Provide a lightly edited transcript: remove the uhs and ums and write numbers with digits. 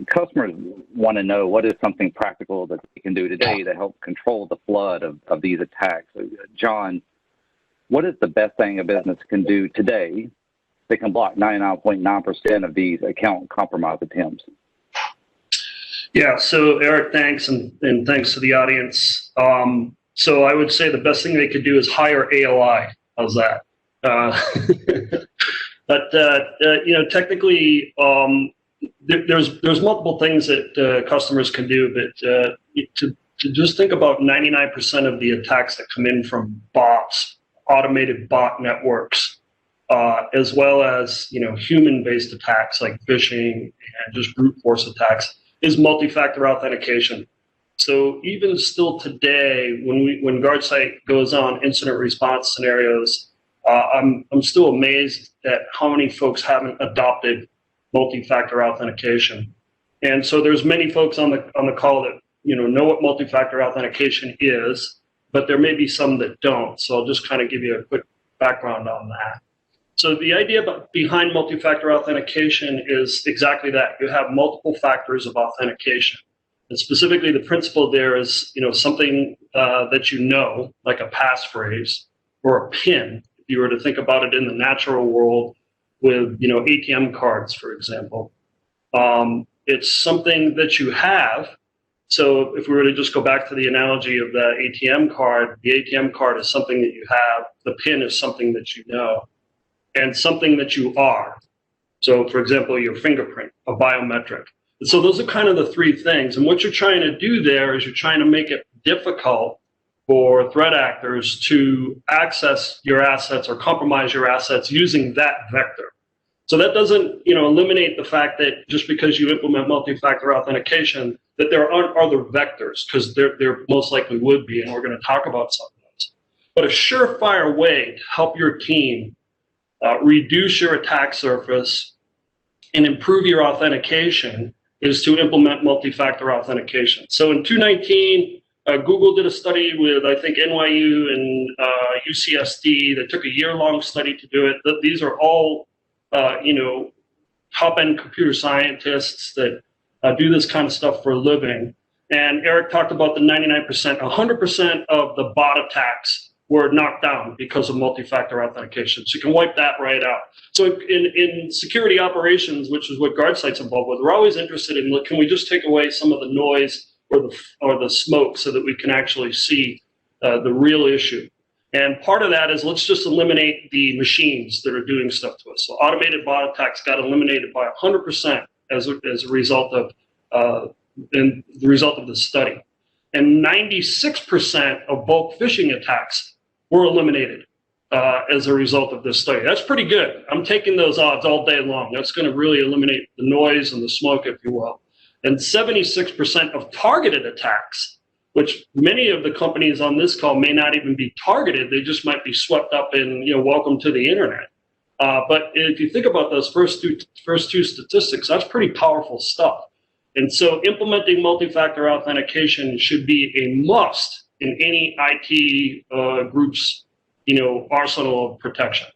customers want to know what is something practical that they can do today to help control the flood of these attacks. So, John, what is the best thing a business can do today that can block 99.9% of these account compromise attempts? Yeah, so Eric, thanks, and thanks to the audience. So I would say the best thing they could do is hire ALI. How's that? But you know, technically, there's multiple things that customers can do, but to just think about 99% of the attacks that come in from bots, automated bot networks, as well as human-based attacks like phishing and just brute force attacks, is multi-factor authentication. So even still today, when GuardSight goes on incident response scenarios, I'm still amazed at how many folks haven't adopted multi-factor authentication. And so there's many folks on the call that know what multi-factor authentication is, but there may be some that don't. So I'll just kind of give you a quick background on that. So the idea behind multi-factor authentication is exactly that. You have multiple factors of authentication. And specifically, the principle there is, something that like a passphrase or a PIN, if you were to think about it in the natural world with, ATM cards, for example. It's something that you have. So if we were to just go back to the analogy of the ATM card is something that you have. The PIN is something that you know. And something that you are. So, for example, your fingerprint, a biometric. And so those are kind of the three things. And what you're trying to do there is you're trying to make it difficult for threat actors to access your assets or compromise your assets using that vector. So that doesn't, eliminate the fact that just because you implement multi-factor authentication, that there aren't other vectors, because there most likely would be, and we're going to talk about some of those. But a surefire way to help your team reduce your attack surface and improve your authentication is to implement multi-factor authentication. So in 2019, Google did a study with, I think, NYU and UCSD that took a year-long study to do it. These are all, top-end computer scientists that do this kind of stuff for a living. And Eric talked about the 99%, 100% of the bot attacks were knocked down because of multi-factor authentication. So you can wipe that right out. So in security operations, which is what GuardSight's involved with, we're always interested in, can we just take away some of the noise or the smoke so that we can actually see the real issue? And part of that is, let's just eliminate the machines that are doing stuff to us. So automated bot attacks got eliminated by 100% as a result of the study. And 96% of bulk phishing attacks were eliminated as a result of this study. That's pretty good. I'm taking those odds all day long. That's going to really eliminate the noise and the smoke, if you will. And 76% of targeted attacks, which many of the companies on this call may not even be targeted. They just might be swept up in, welcome to the internet. But if you think about those first two statistics, that's pretty powerful stuff. And so implementing multi-factor authentication should be a must in any IT group's, arsenal of protection.